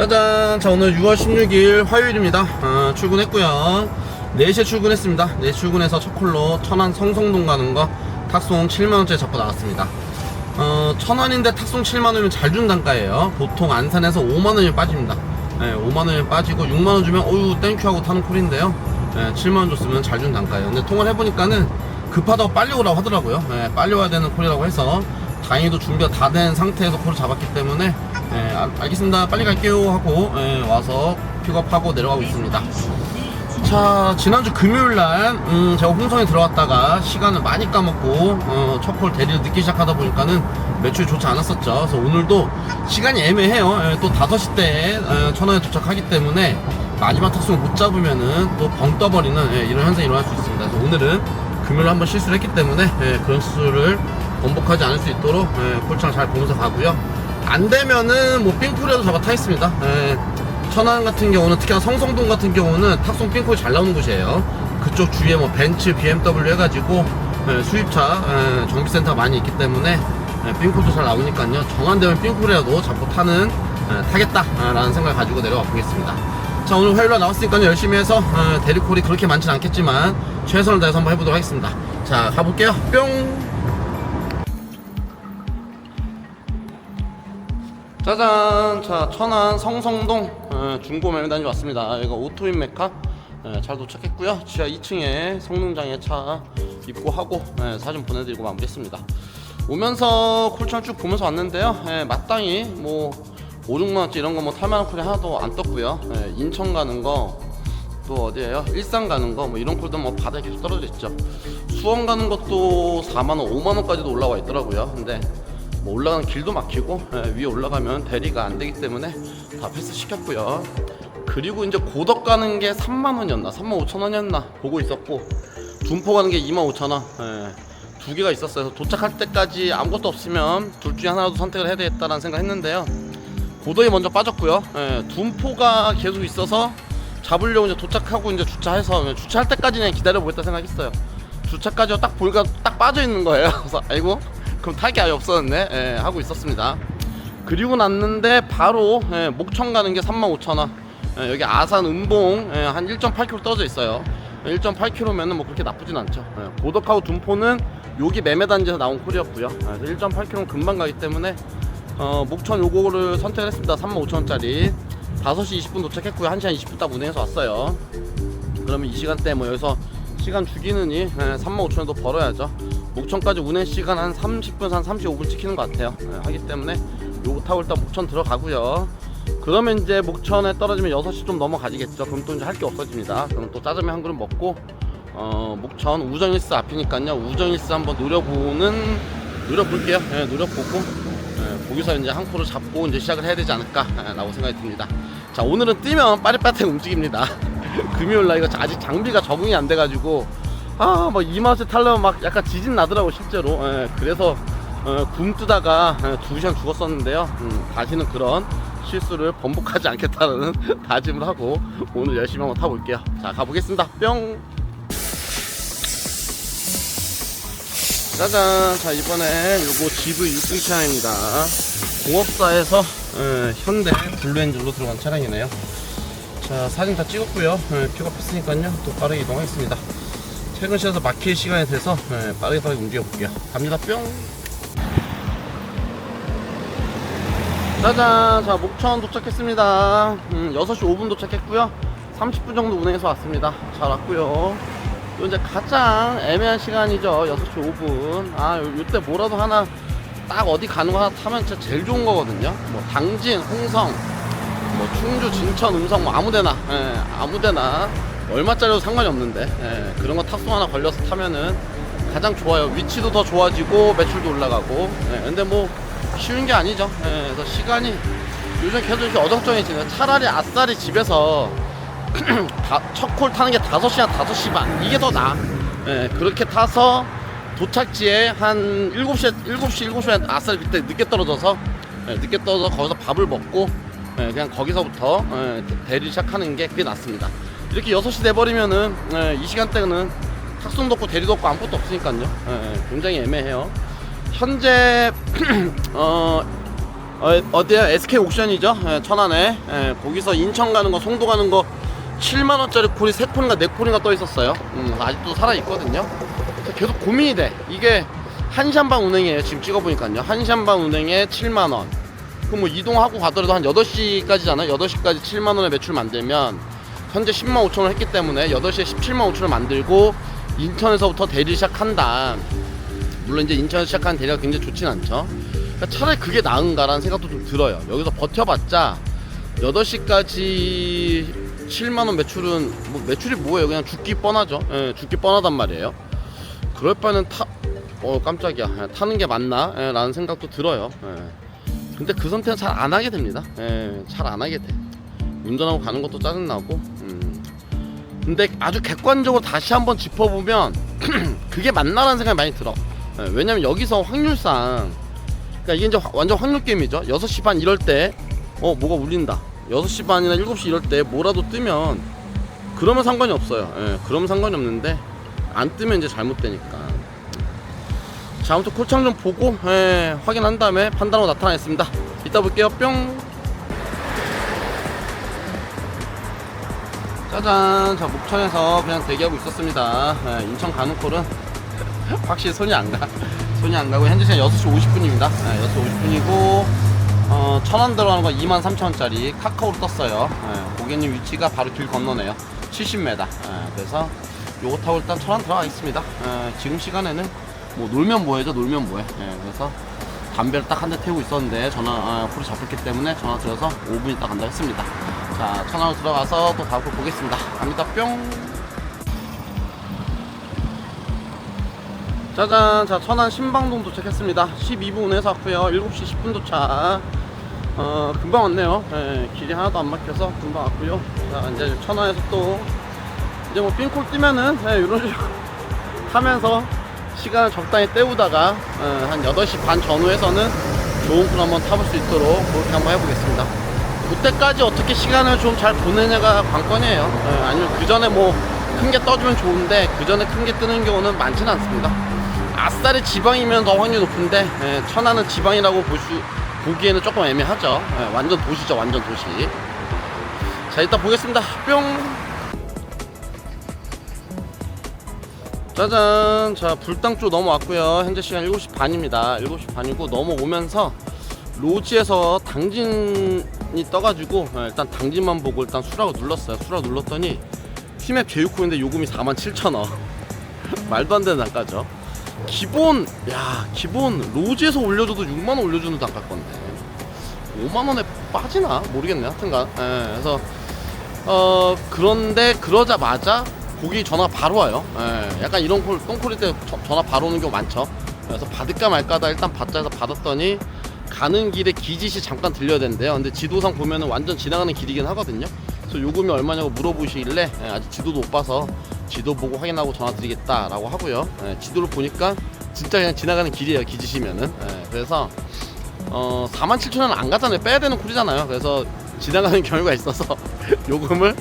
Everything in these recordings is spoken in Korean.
짜잔. 자, 오늘 6월 16일 화요일입니다. 출근했고요. 4시에 출근했습니다. 4시 출근해서 첫 콜로 천안 성성동 가는 거 탁송 7만원짜리 잡고 나왔습니다. 1000원인데 탁송 7만원이면 잘 준 단가예요. 보통 안산에서 5만원이 빠집니다. 5만원이 빠지고 6만원 주면 어유 땡큐 하고 타는 콜인데요. 7만원 줬으면 잘 준 단가예요. 근데 통화를 해보니까는 급하다고 빨리 오라고 하더라고요. 빨리 와야 되는 콜이라고 해서 다행히도 준비가 다 된 상태에서 콜을 잡았기 때문에 알겠습니다, 빨리 갈게요 하고 와서 픽업하고 내려가고 있습니다. 자, 지난주 금요일날 제가 홍성에 들어갔다가 시간을 많이 까먹고 첫 콜 대리를 늦게 시작하다 보니까는 매출이 좋지 않았었죠. 그래서 오늘도 시간이 애매해요. 또 5시 때 천안에 도착하기 때문에 마지막 탁송을 못 잡으면은 또 벙 떠버리는 이런 현상이 일어날 수 있습니다. 그래서 오늘은 금요일 한번 실수를 했기 때문에 그런 실수를 번복하지 않을 수 있도록 콜창 잘 보면서 가고요. 안 되면은 뭐 삥콜이라도 잡아 타겠습니다. 천안 같은 경우는, 특히나 성성동 같은 경우는 탁송 삥콜이 잘 나오는 곳이에요. 그쪽 주위에 뭐 벤츠, BMW 해가지고 수입차 정비센터가 많이 있기 때문에 삥콜도 잘 나오니까요. 정안되면 삥콜이라도 잡고 타겠다라는 생각을 가지고 내려가 보겠습니다. 자, 오늘 화요일날 나왔으니까요. 열심히 해서 대리콜이 그렇게 많지는 않겠지만 최선을 다해서 한번 해보도록 하겠습니다. 자, 가볼게요. 뿅. 짜잔. 자, 천안 성성동 중고 매매단지 왔습니다. 여기가 오토인 메카 잘 도착했고요. 지하 2층에 성능장에 차 입고하고 사진 보내드리고 마무리했습니다. 오면서 콜창 쭉 보면서 왔는데요. 마땅히 뭐 5, 6만원짜리 이런 거 뭐 탈만한 콜이 하나도 안 떴고요. 인천 가는 거, 또 어디에요? 일산 가는 거 뭐 이런 콜도 뭐 바닥에 계속 떨어져 있죠. 수원 가는 것도 4만원, 5만원까지도 올라와 있더라고요. 근데 뭐 올라가는 길도 막히고 위에 올라가면 대리가 안 되기 때문에 다 패스 시켰고요. 그리고 이제 고덕 가는 게 3만원이었나 35,000원이었나 보고 있었고, 둔포 가는 게 25,000원 두 개가 있었어요. 그래서 도착할 때까지 아무것도 없으면 둘 중에 하나라도 선택을 해야 되겠다라는 생각 했는데요. 고덕이 먼저 빠졌고요. 둔포가 계속 있어서 잡으려고 이제 도착하고 이제 주차해서 주차할 때까지는 기다려보겠다 생각했어요. 주차까지 딱 보니까 딱 빠져 있는 거예요. 그래서 아이고 그럼 탈 게 아예 없었네 하고 있었습니다. 그리고 났는데 바로 목천 가는 게 35,000원. 여기 아산 음봉 한 1.8km 떨어져 있어요. 1.8km면은 뭐 그렇게 나쁘진 않죠. 고덕하고 둔포는 여기 매매단지에서 나온 콜이었고요. 그래서 1.8km는 금방 가기 때문에 목천 요거를 선택을 했습니다. 35,000원짜리 5시 20분 도착했고요. 1시간 20분 딱 운행해서 왔어요. 그러면 이 시간대 뭐 여기서 시간 죽이느니 35,000원도 벌어야죠. 목천까지 운행 시간 한 30분, 한 35분 찍히는 것 같아요. 하기 때문에 요거 타고 일단 목천 들어가고요. 그러면 이제 목천에 떨어지면 6시 좀 넘어가지겠죠. 그럼 또 이제 할 게 없어집니다. 그럼 또 짜장면 한 그릇 먹고 목천 우정일스 앞이니까요. 우정일스 한번 노려볼게요. 노려보고 거기서 이제 한 코를 잡고 이제 시작을 해야 되지 않을까 라고 생각이 듭니다. 자, 오늘은 뛰면 빠릿빠릿하게 움직입니다. 금요일날 이거 아직 장비가 적응이 안 돼가지고 막 2만원짜리 타려면 막 약간 지진 나더라고 실제로. 그래서 굶뜨다가 2시간 죽었었는데요. 다시는 그런 실수를 번복하지 않겠다는 다짐을 하고 오늘 열심히 한번 타볼게요. 자, 가보겠습니다. 뿅. 짜잔. 자, 이번에 요거 GV 6등 차량입니다. 공업사에서 현대 블루엔진으로 들어간 차량이네요. 자, 사진 다 찍었고요. 픽업했으니까요 또 빠르게 이동하겠습니다. 퇴근시에서 막힐 시간이 돼서 빠르게 움직여 볼게요. 갑니다. 뿅. 짜잔. 자, 목천 도착했습니다. 6시 5분 도착했고요. 30분 정도 운행해서 왔습니다. 잘 왔고요. 또 이제 가장 애매한 시간이죠. 6시 5분. 요때 뭐라도 하나 딱 어디 가는 거 하나 타면 진짜 제일 좋은 거거든요. 뭐 당진, 홍성, 뭐 충주, 진천, 음성 뭐 아무데나 아무데나 얼마짜리도 상관이 없는데 그런 거 탑송 하나 걸려서 타면은 가장 좋아요. 위치도 더 좋아지고 매출도 올라가고. 근데 뭐 쉬운 게 아니죠. 그래서 시간이 요즘 계속 이렇게 어정쩡해지네요. 차라리 아싸리 집에서 첫 콜 타는 게 5시간 5시 반 이게 더 나아. 그렇게 타서 도착지에 한 7시 반 아싸리 그때 늦게 떨어져서 거기서 밥을 먹고 그냥 거기서부터 대리 시작하는 게 그게 낫습니다. 이렇게 6시 돼버리면은 이 시간대는 탁송도 없고 대리도 없고 아무것도 없으니까요. 굉장히 애매해요. 현재 어디야? SK 옥션이죠. 천안에. 거기서 인천 가는 거, 송도 가는 거 7만원짜리 콜이 3콜인가 4콜인가 떠 있었어요. 아직도 살아있거든요. 그래서 계속 고민이 돼. 이게 1시간반 운행이에요. 지금 찍어보니까요. 1시간반 운행에 7만원. 그럼 뭐 이동하고 가더라도 한 8시까지잖아요. 8시까지 7만원에 매출 만들면 현재 10만 5천원 했기 때문에 8시에 17만 5천원 만들고 인천에서부터 대리 시작한다. 물론 이제 인천에서 시작하는 대리가 굉장히 좋진 않죠. 그러니까 차라리 그게 나은가라는 생각도 좀 들어요. 여기서 버텨봤자 8시까지 7만원 매출은 뭐 매출이 뭐예요? 그냥 죽기 뻔하죠. 죽기 뻔하단 말이에요. 그럴 바에는 깜짝이야. 타는 게 맞나? 라는 생각도 들어요. 근데 그 선택은 잘 안 하게 됩니다. 잘 안 하게 돼. 운전하고 가는 것도 짜증나고. 근데 아주 객관적으로 다시 한번 짚어보면 그게 맞나라는 생각이 많이 들어. 왜냐면 여기서 확률상, 그러니까 이게 이제 완전 확률 게임이죠. 6시 반 이럴 때 뭐가 울린다. 6시 반이나 7시 이럴 때 뭐라도 뜨면 그러면 상관이 없어요. 그러면 상관이 없는데 안 뜨면 이제 잘못되니까. 자, 아무튼 콜창 좀 보고 확인한 다음에 판단하고 나타나겠습니다. 이따 볼게요. 뿅. 짜잔. 자, 목천에서 그냥 대기하고 있었습니다. 인천 가는 콜은 확실히 손이 안 가고 현재 시간 6시 50분입니다 6시 50분이고 천안 들어가는 거 23,000원짜리 카카오로 떴어요. 고객님 위치가 바로 길 건너네요. 70m. 그래서 요거 타고 일단 천안 들어가겠습니다. 지금 시간에는 뭐 놀면 뭐해죠. 놀면 뭐해. 그래서 담배를 딱 한 대 태우고 있었는데 전화 풀이 잡혔기 때문에 전화 드려서 5분 있다 간다 했습니다. 자, 천안으로 들어가서 또 다음 걸 보겠습니다. 갑니다. 뿅. 짜잔. 자, 천안 신방동 도착했습니다. 12분 운에서 왔고요. 7시 10분 도착. 금방 왔네요. 길이 하나도 안 막혀서 금방 왔고요. 자, 이제 천안에서 또 이제 뭐 빈콜 뜨면은 이런 식으로 하면서 시간을 적당히 때우다가 한 8시 반 전후에서는 좋은 콜 한번 타볼 수 있도록 그렇게 한번 해보겠습니다. 그때까지 어떻게 시간을 좀 잘 보내냐가 관건이에요. 아니면 그 전에 뭐 큰 게 떠주면 좋은데 그 전에 큰 게 뜨는 경우는 많지는 않습니다. 아싸리 지방이면 더 확률이 높은데 천안은 지방이라고 보기에는 조금 애매하죠. 완전 도시죠. 완전 도시. 자, 이따 보겠습니다. 뿅. 짜잔. 자, 불당초 넘어왔고요. 현재 시간 7시 반입니다 7시 반이고 넘어오면서 로지에서 당진이 떠가지고 일단 당진만 보고 일단 수락을 눌렀어요. 수락 눌렀더니 티맵 제휴코인데 요금이 47,000원. 말도 안 되는 단가죠. 기본 로지에서 올려줘도 6만원 올려주는 단가 건데 5만원에 빠지나? 모르겠네. 하여튼간 그래서 그런데 그러자마자 고객이 전화가 바로 와요. 약간 이런 똥콜일 때 전화 바로 오는 경우 많죠. 그래서 받을까 말까다 일단 받자 해서 받았더니 가는 길에 기지시 잠깐 들려야 된대요. 근데 지도상 보면은 완전 지나가는 길이긴 하거든요. 그래서 요금이 얼마냐고 물어보시길래 아직 지도도 못 봐서 지도 보고 확인하고 전화 드리겠다라고 하고요. 지도를 보니까 진짜 그냥 지나가는 길이에요. 기지시면은. 그래서 47,000원 안 가잖아요. 빼야 되는 콜이잖아요. 그래서 지나가는 경우가 있어서 요금을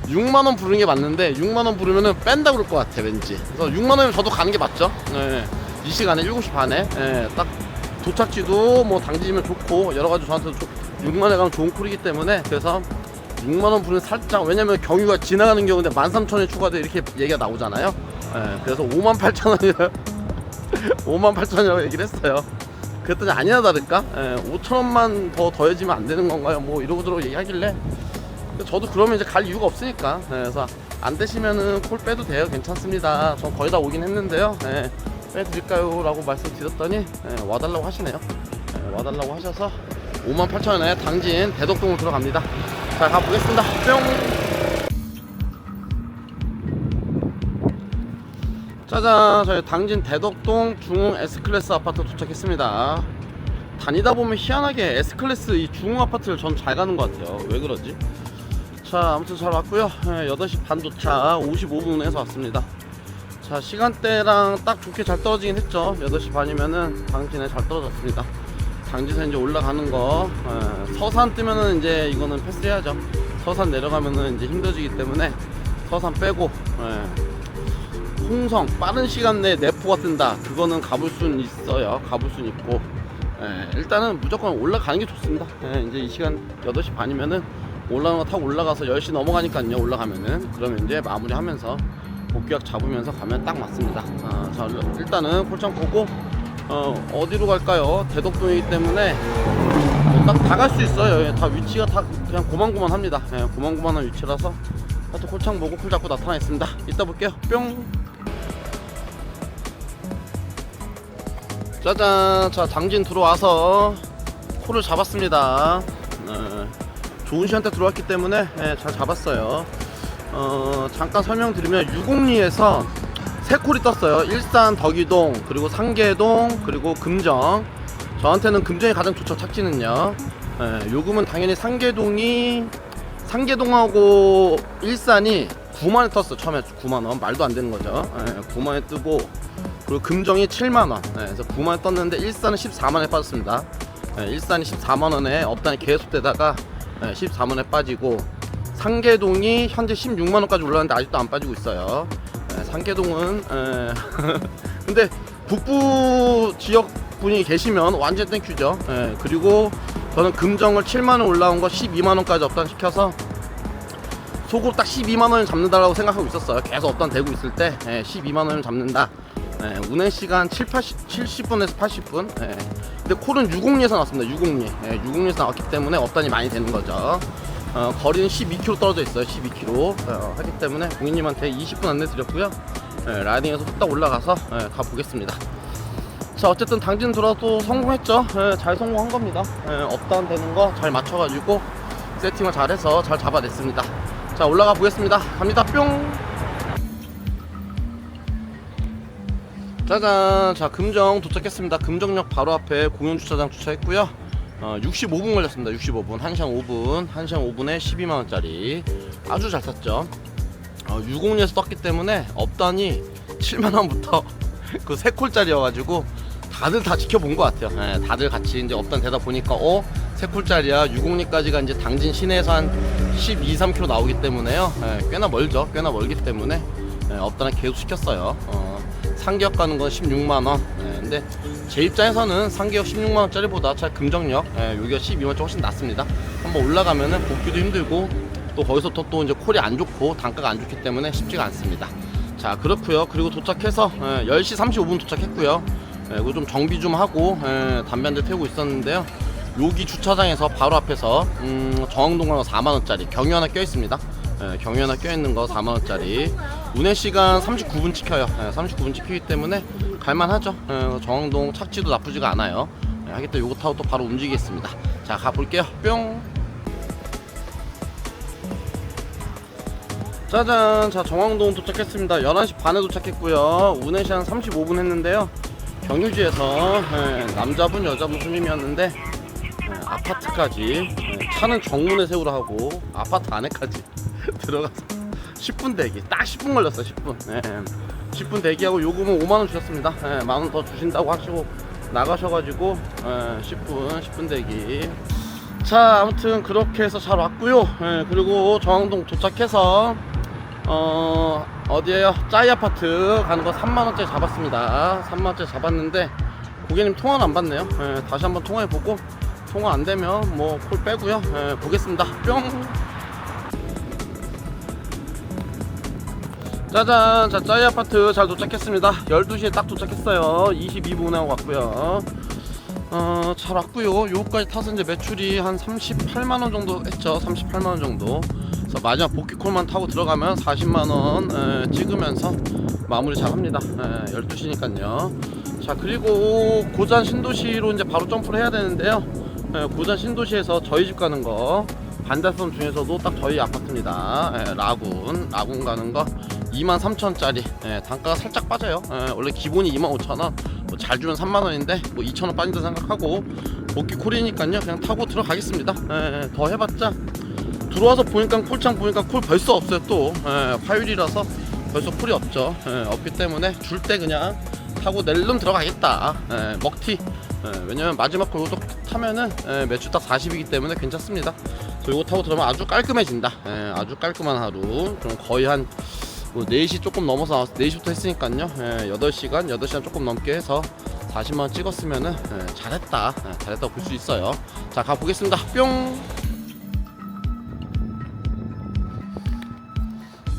6만원 부르는 게 맞는데 6만원 부르면은 뺀다 그럴 것 같아 왠지. 그래서 6만원이면 저도 가는 게 맞죠. 이 시간에 7시 반에 딱 도착지도 뭐 당지면 좋고 여러가지 저한테도 6만원에 가면 좋은 콜이기 때문에 그래서 6만원 부르는 살짝, 왜냐면 경유가 지나가는 경우인데 13,000원이 추가돼 이렇게 얘기가 나오잖아요. 그래서 58,000원이라고 58,000원이라고 얘기를 했어요. 그랬더니 아니나 다를까 5,000원만 더 더해지면 안 되는 건가요? 뭐 이러고저러고 얘기하길래 저도 그러면 이제 갈 이유가 없으니까 그래서 안 되시면은 콜 빼도 돼요. 괜찮습니다. 전 거의 다 오긴 했는데요. 빼드릴까요? 라고 말씀드렸더니 와달라고 하시네요. 와달라고 하셔서 58,000원에 당진 대덕동으로 들어갑니다. 자, 가보겠습니다. 뿅. 짜잔. 저희 당진 대덕동 중흥 S클래스 아파트 도착했습니다. 다니다 보면 희한하게 S클래스 이 중흥 아파트를 전 잘 가는 것 같아요. 왜 그러지? 자, 아무튼 잘 왔고요. 8시 반 도착 55분에서 왔습니다. 자, 시간대랑 딱 좋게 잘 떨어지긴 했죠. 8시 반이면은 당진에 잘 떨어졌습니다. 당진에서 이제 올라가는 거, 서산 뜨면은 이제 이거는 패스해야죠. 서산 내려가면은 이제 힘들어지기 때문에 서산 빼고, 홍성 빠른 시간 내에 내포가 뜬다. 그거는 가볼 수는 있어요. 가볼 수는 있고, 일단은 무조건 올라가는 게 좋습니다. 이제 이 시간 8시 반이면은 올라가는 거 타고 올라가서 10시 넘어가니까요. 올라가면은 그러면 이제 마무리하면서 복귀약 잡으면서 가면 딱 맞습니다. 자, 일단은 콜창 보고 어디로 갈까요? 대덕동이기 때문에 딱 다 갈 수 있어요. 다 위치가 다 그냥 고만고만합니다. 고만고만한 위치라서 하여튼 콜창 보고 콜 잡고 나타나겠습니다. 이따 볼게요. 뿅. 짜잔. 자, 당진 들어와서 콜을 잡았습니다. 좋은 시간대 들어왔기 때문에 잘 잡았어요. 잠깐 설명드리면 유곡리에서 세 콜이 떴어요. 일산, 덕이동, 그리고 상계동, 그리고 금정. 저한테는 금정이 가장 좋죠. 착지는요. 요금은 당연히 상계동하고 일산이 9만원 떴어. 처음에 9만원 말도 안 되는 거죠. 9만원에 뜨고, 그리고 금정이 7만원. 그래서 9만원 떴는데 일산은 14만원에 빠졌습니다. 일산이 14만원에 업단이 계속되다가 14만원에 빠지고, 상계동이 현재 16만원까지 올랐는데 아직도 안 빠지고 있어요. 상계동은 근데 북부 지역 분이 계시면 완전 땡큐죠. 그리고 저는 금정을 7만원 올라온 거 12만원까지 업단 시켜서 속으로 딱 12만원을 잡는다라고 생각하고 있었어요. 계속 업단 되고 있을 때 12만원을 잡는다. 운행 시간 70분에서 80분. 근데 콜은 유곡리에서 나왔습니다. 유곡리에서 나왔기 때문에 업단이 많이 되는 거죠. 거리는 12km 떨어져 있어요. 12km 하기 때문에 고객님한테 20분 안내 드렸고요. 라이딩에서 뚝딱 올라가서 가보겠습니다. 자, 어쨌든 당진 들어도 성공했죠. 잘 성공한 겁니다. 업다운 되는 거 잘 맞춰가지고 세팅을 잘해서 잘 잡아냈습니다. 자, 올라가 보겠습니다. 갑니다. 뿅. 짜잔. 자, 금정 도착했습니다. 금정역 바로 앞에 공용주차장 주차했고요. 65분 걸렸습니다. 65분. 1시간 5분. 1시간 5분에 12만원짜리. 아주 잘 탔죠. 유곡리에서 떴기 때문에 업단이 7만원부터 그 3콜짜리여가지고 다들 다 지켜본 것 같아요. 다들 같이 이제 업단 되다 보니까 3콜짜리야. 유곡리까지가 이제 당진 시내에서 한 12, 3km 나오기 때문에요. 꽤나 멀죠. 꽤나 멀기 때문에 업단을 계속 시켰어요. 상계역 가는 건 16만원. 근데 제 입장에서는 상계역 16만원짜리보다 차라리 금정역 여기가 12만원짜리 훨씬 낫습니다. 한번 올라가면은 복귀도 힘들고 또 거기서 또 이제 콜이 안 좋고 단가가 안 좋기 때문에 쉽지가 않습니다. 자, 그렇고요. 그리고 도착해서 10시 35분 도착했고요. 이거 좀 정비 좀 하고 담배 한 대 태우고 있었는데요. 여기 주차장에서 바로 앞에서 정항동 가는 거 4만원짜리 경유 하나 껴있습니다. 경유 하나 껴있는 거 4만원짜리. 운행시간 39분 찍혀요. 39분 찍히기 때문에 갈만하죠. 정항동 착지도 나쁘지가 않아요. 하기 때문에 요거 타고 또 바로 움직이겠습니다. 자, 가볼게요. 뿅. 짜잔. 자, 정항동 도착했습니다. 11시 반에 도착했고요. 운행시간 35분 했는데요. 경유지에서 남자분 여자분 손님이었는데 아파트까지 차는 정문에 세우라 하고 아파트 안에까지 들어가서 10분 대기. 딱 10분 걸렸어요. 10분. 10분 대기하고 요금은 5만원 주셨습니다. 만원 더 주신다고 하시고 나가셔가지고 10분 대기. 자, 아무튼 그렇게 해서 잘 왔고요. 그리고 정항동 도착해서 어디에요? 짜이아파트 가는 거 3만원짜리 잡았습니다. 3만원짜리 잡았는데 고객님 통화는 안 받네요. 다시 한번 통화해보고 통화 안 되면 뭐 콜 빼고요. 보겠습니다. 뿅. 짜잔. 자, 짜이아파트 잘 도착했습니다. 12시에 딱 도착했어요. 22분 하고 왔고요. 잘 왔고요. 요거까지 타서 이제 매출이 한 38만원 정도 했죠. 38만원 정도. 그래서 마지막 복귀콜만 타고 들어가면 40만원 찍으면서 마무리 잘 합니다. 12시니까요. 자, 그리고 고잔 신도시로 이제 바로 점프를 해야 되는데요. 고잔 신도시에서 저희 집 가는 거 반대선 중에서도 딱 저희 아파트입니다. 라군 가는 거 23,000원짜리. 단가가 살짝 빠져요. 원래 기본이 25,000원, 뭐 잘 주면 3만원인데 뭐 2,000원 빠진다 생각하고 복귀 콜이니까요 그냥 타고 들어가겠습니다. 더 해봤자 들어와서 보니까 콜창 보니까 콜 벌써 없어요. 또 화요일이라서 벌써 콜이 없죠. 없기 때문에 줄 때 그냥 타고 낼름 들어가겠다. 먹튀. 왜냐면 마지막 콜 이거 타면은 매출 딱 40이기 때문에 괜찮습니다. 그래서 이거 타고 들어가면 아주 깔끔해진다. 아주 깔끔한 하루. 좀 거의 한 뭐 4시 조금 넘어서 나왔어. 4시부터 했으니까요. 8시간 조금 넘게 해서 40만원 찍었으면은 잘했다, 잘했다고 볼 수 있어요. 자, 가보겠습니다. 뿅.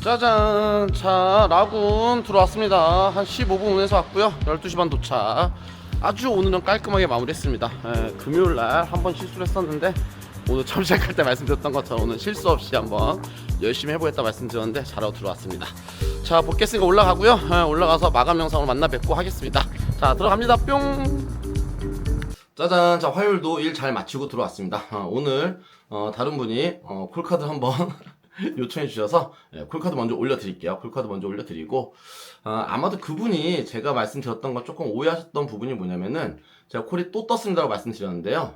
짜잔. 자, 라군 들어왔습니다. 한 15분 후에서 왔고요. 12시 반 도착. 아주 오늘은 깔끔하게 마무리했습니다. 금요일날 한번 실수를 했었는데 오늘 처음 시작할 때 말씀드렸던 것처럼 오늘 실수 없이 한번 열심히 해보겠다 말씀드렸는데 잘하고 들어왔습니다. 자, 복귀했으니까 올라가고요. 올라가서 마감 영상으로 만나 뵙고 하겠습니다. 자, 들어갑니다. 뿅. 짜잔. 자, 화요일도 일 잘 마치고 들어왔습니다. 오늘 다른 분이 콜카드 한번 요청해 주셔서 콜카드 먼저 올려드릴게요. 콜카드 먼저 올려드리고 아마도 그분이 제가 말씀드렸던 거 조금 오해하셨던 부분이 뭐냐면은 제가 콜이 또 떴습니다라고 말씀드렸는데요.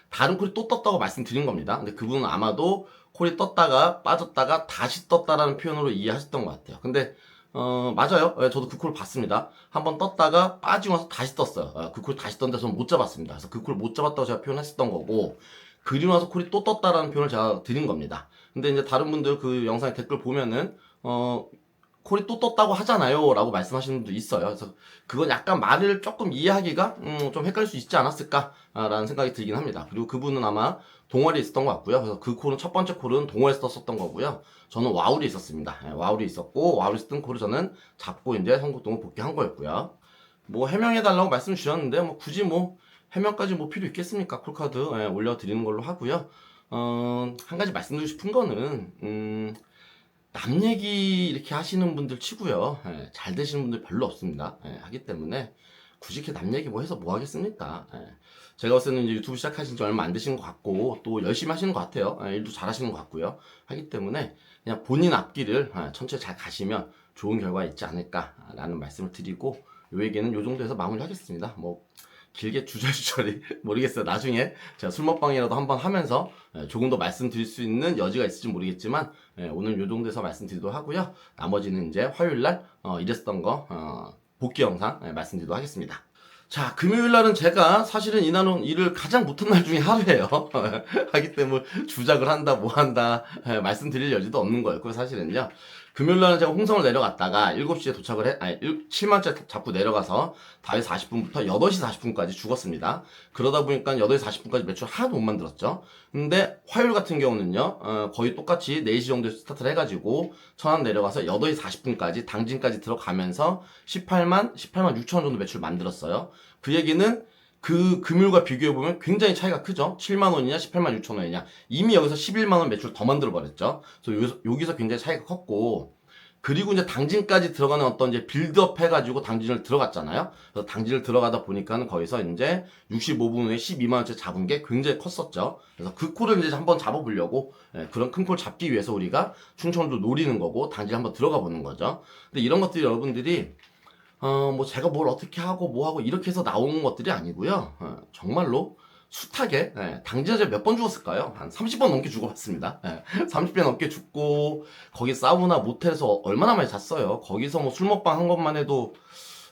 다른 콜이 또 떴다고 말씀드린 겁니다. 근데 그분은 아마도 콜이 떴다가 빠졌다가 다시 떴다라는 표현으로 이해하셨던 것 같아요. 근데 맞아요. 저도 그 콜 봤습니다. 한번 떴다가 빠지고 나서 다시 떴어요. 그 콜 다시 떴는데 저는 못 잡았습니다. 그래서 그 콜 못 잡았다고 제가 표현했었던 거고, 그리고 나서 콜이 또 떴다라는 표현을 제가 드린 겁니다. 근데 이제 다른 분들 그 영상에 댓글 보면은 콜이 또 떴다고 하잖아요 라고 말씀하시는 분도 있어요. 그래서 그건 약간 말을 조금 이해하기가 좀 헷갈릴 수 있지 않았을까 라는 생각이 들긴 합니다. 그리고 그분은 아마 동아리에 있었던 것 같고요. 그래서 그 콜은 첫 번째 콜은 동아리에서 떴었던 거고요. 저는 와울이 있었습니다. 와울이 있었고, 와울에서 뜬 콜을 저는 잡고 이제 성북동을 복귀한 거였고요. 뭐 해명해달라고 말씀 주셨는데 뭐 굳이 뭐 해명까지 뭐 필요 있겠습니까? 콜카드 올려드리는 걸로 하고요. 한 가지 말씀드리고 싶은 거는 남 얘기 이렇게 하시는 분들 치고요. 잘 되시는 분들 별로 없습니다. 하기 때문에 굳이 이렇게 남 얘기 뭐 해서 뭐 하겠습니까? 제가 봤을 때는 이제 유튜브 시작하신 지 얼마 안 되신 것 같고 또 열심히 하시는 것 같아요. 일도 잘 하시는 것 같고요. 하기 때문에 그냥 본인 앞길을 천천히 잘 가시면 좋은 결과 있지 않을까라는 말씀을 드리고, 요 얘기는 요 정도에서 마무리하겠습니다. 뭐 길게 주저주저리 모르겠어요. 나중에 제가 술 먹방이라도 한번 하면서 조금 더 말씀드릴 수 있는 여지가 있을지 모르겠지만 오늘 요 정도에서 말씀드리도록 하고요. 나머지는 이제 화요일날 이랬었던 거 복귀 영상 말씀드리도록 하겠습니다. 자, 금요일날은 제가 사실은 이날은 일을 가장 못한 날 중에 하루예요. 하기 때문에 주작을 한다 뭐 한다 말씀드릴 여지도 없는 거였고요. 사실은요, 금요일날은 제가 홍성을 내려갔다가 7시에 도착을 7만원짜리 잡고 내려가서 5시 40분부터 8시 40분까지 죽었습니다. 그러다 보니까 8시 40분까지 매출 하나도 못 만들었죠. 근데 화요일 같은 경우는요, 거의 똑같이 4시 정도에 스타트를 해가지고 천안 내려가서 8시 40분까지 당진까지 들어가면서 18만 6천 원 정도 매출 만들었어요. 그 얘기는 그 금요일과 비교해보면 굉장히 차이가 크죠. 7만원이냐 18만 6천 원이냐. 이미 여기서 11만원 매출 더 만들어 버렸죠. 그래서 여기서 굉장히 차이가 컸고, 그리고 이제 당진까지 들어가는 어떤 이제 빌드업 해가지고 당진을 들어갔잖아요. 그래서 당진을 들어가다 보니까는 거기서 이제 65분 후에 12만원째 잡은 게 굉장히 컸었죠. 그래서 그 콜을 이제 한번 잡아보려고, 그런 큰 콜 잡기 위해서 우리가 충청도 노리는 거고 당진 한번 들어가 보는 거죠. 근데 이런 것들이 여러분들이 뭐 제가 뭘 어떻게 하고 뭐 하고 이렇게 해서 나오는 것들이 아니고요. 정말로 숱하게 당진에 몇 번 죽었을까요? 한 30번 넘게 죽어봤습니다. 30번 넘게 죽고, 거기 사우나 모텔에서 얼마나 많이 잤어요. 거기서 뭐 술 먹방 한 것만 해도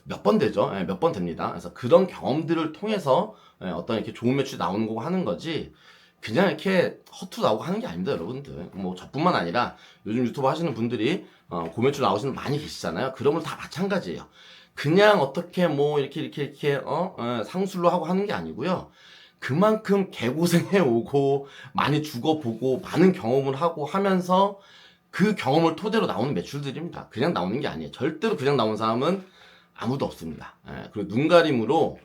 몇 번 되죠. 몇 번 됩니다. 그래서 그런 경험들을 통해서 어떤 이렇게 좋은 매출이 나오는 거고 하는 거지, 그냥 이렇게 허투루 나오고 하는 게 아닙니다, 여러분들. 뭐 저뿐만 아니라 요즘 유튜브 하시는 분들이 고매출 나오시는 분 많이 계시잖아요. 그런 걸 다 마찬가지예요. 그냥 어떻게 뭐 이렇게 상술로 하고 하는 게 아니고요. 그만큼 개고생해 오고 많이 죽어보고 많은 경험을 하고 하면서 그 경험을 토대로 나오는 매출들입니다. 그냥 나오는 게 아니에요. 절대로 그냥 나온 사람은 아무도 없습니다. 그리고 눈가림으로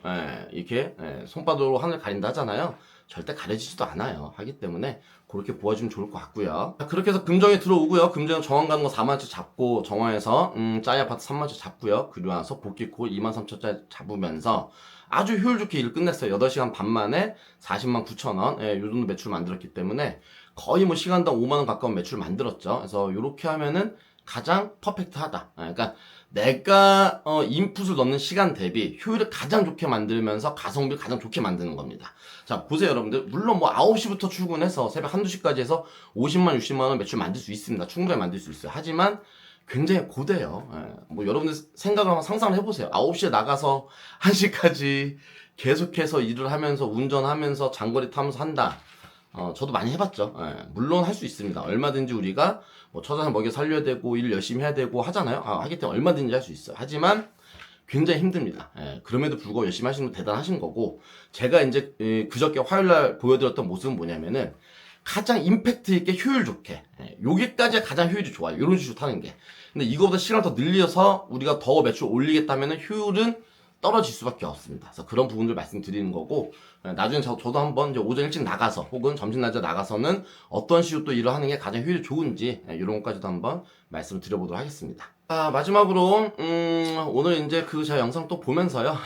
이렇게 손바닥으로 하늘 가린다 하잖아요. 절대 가려지지도 않아요. 하기 때문에 그렇게 보아주면 좋을 것 같고요. 그렇게 해서 금정에 들어오고요. 금정 정원 가는 거 4만원치 잡고, 정원에서 짜이 아파트 3만원치 잡고요. 그리고 나서 복귀코 23,000원짜리 잡으면서 아주 효율 좋게 일 끝냈어요. 8시간 반 만에 40만 9천원 요 정도 매출 만들었기 때문에 거의 뭐 시간당 5만원 가까운 매출 만들었죠. 그래서 이렇게 하면은 가장 퍼펙트하다. 그러니까 내가 인풋을 넣는 시간 대비 효율을 가장 좋게 만들면서 가성비를 가장 좋게 만드는 겁니다. 자, 보세요 여러분들. 물론 뭐 9시부터 출근해서 새벽 1-2시까지 해서 50만 60만원 매출 만들 수 있습니다. 충분히 만들 수 있어요. 하지만 굉장히 고대요. 뭐 여러분들 생각을 한번 상상을 해보세요. 9시에 나가서 1시까지 계속해서 일을 하면서 운전하면서 장거리 타면서 한다. 저도 많이 해봤죠. 물론 할 수 있습니다. 얼마든지 우리가 뭐 처자식 먹여 살려야 되고 일 열심히 해야 되고 하잖아요. 하기 때문에 얼마든지 할 수 있어요. 하지만 굉장히 힘듭니다. 예, 그럼에도 불구하고 열심히 하시는 분 대단하신 거고, 제가 이제 그저께 화요일날 보여드렸던 모습은 뭐냐면은 가장 임팩트 있게 효율 좋게, 여기까지 가장 효율이 좋아요. 이런 식으로 타는 게. 근데 이거보다 시간을 더 늘려서 우리가 더 매출 올리겠다면은 효율은 떨어질 수밖에 없습니다. 그래서 그런 부분들 말씀드리는 거고, 나중에 저도 한번 이제 오전 일찍 나가서 혹은 점심 낮에 나가서는 어떤 식으로 또 일을 하는 게 가장 효율이 좋은지, 이런 것까지도 한번 말씀을 드려보도록 하겠습니다. 마지막으로 오늘 이제 제가 영상 또 보면서요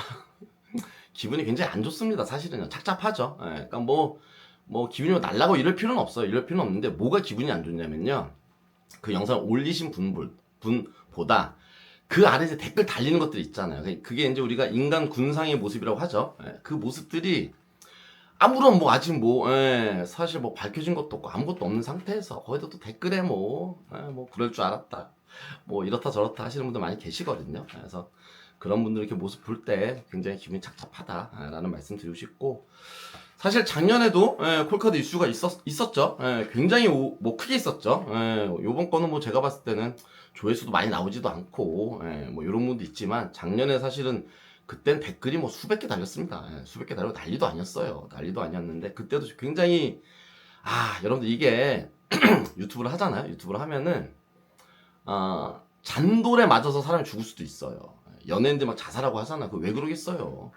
기분이 굉장히 안 좋습니다. 사실은요. 착잡하죠. 그러니까 뭐 기분이 날라고 이럴 필요는 없어요. 이럴 필요는 없는데 뭐가 기분이 안 좋냐면요, 그 영상을 올리신 분보다 그 아래 이제 댓글 달리는 것들 있잖아요. 그게 이제 우리가 인간 군상의 모습이라고 하죠. 그 모습들이 아무런 아직 사실 밝혀진 것도 없고 아무것도 없는 상태에서 거기다 또 댓글에 그럴 줄 알았다, 이렇다 저렇다 하시는 분들 많이 계시거든요. 그래서 그런 분들 이렇게 모습 볼 때 굉장히 기분이 착잡하다라는 말씀 드리고 싶고, 사실 작년에도 콜카드 이슈가 있었죠. 굉장히 크게 있었죠. 요번 거는 제가 봤을 때는 조회수도 많이 나오지도 않고 이런 부분도 있지만, 작년에 사실은 그땐 댓글이 수백 개 달렸습니다. 수백 개 달리고 난리도 아니었어요. 난리도 아니었는데 그때도 굉장히 여러분들 이게 유튜브를 하잖아요. 유튜브를 하면은 잔돌에 맞아서 사람이 죽을 수도 있어요. 연예인들 막 자살하고 하잖아. 왜 그러겠어요.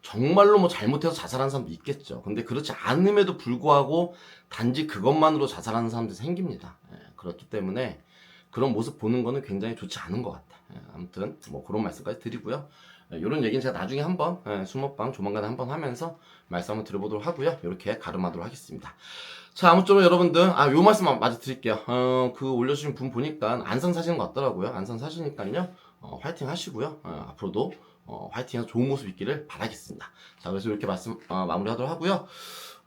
정말로 잘못해서 자살하는 사람도 있겠죠. 근데 그렇지 않음에도 불구하고 단지 그것만으로 자살하는 사람들이 생깁니다. 그렇기 때문에 그런 모습 보는 거는 굉장히 좋지 않은 것 같아. 아무튼 그런 말씀까지 드리고요. 이런 얘기는 제가 나중에 한번 수목방 조만간에 한번 하면서 말씀 한번 드려보도록 하고요. 이렇게 가름하도록 하겠습니다. 자, 아무쪼록 여러분들 요 말씀 마저 드릴게요. 그 올려주신 분 보니까 안산 사시는 것 같더라고요. 안산 사시니까요, 화이팅 하시고요. 앞으로도 화이팅해서 좋은 모습 있기를 바라겠습니다. 자, 그래서 이렇게 말씀 마무리하도록 하고요.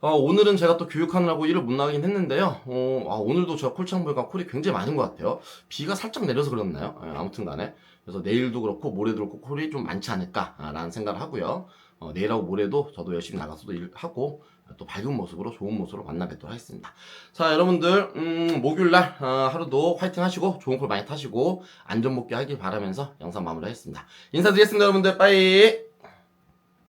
오늘은 제가 또 교육하느라고 일을 못 나가긴 했는데요. 오늘도 제가 콜창 보니까 콜이 굉장히 많은 것 같아요. 비가 살짝 내려서 그렇나요? 아무튼 간에. 그래서 내일도 그렇고 모레도 그렇고 콜이 좀 많지 않을까라는 생각을 하고요. 내일하고 모레도 저도 열심히 나가서도 일하고 또 밝은 모습으로 좋은 모습으로 만나 뵙도록 하겠습니다. 자, 여러분들 목요일날 하루도 화이팅 하시고 좋은 콜 많이 타시고 안전 복귀 하길 바라면서 영상 마무리하겠습니다. 인사드리겠습니다. 여러분들 빠이.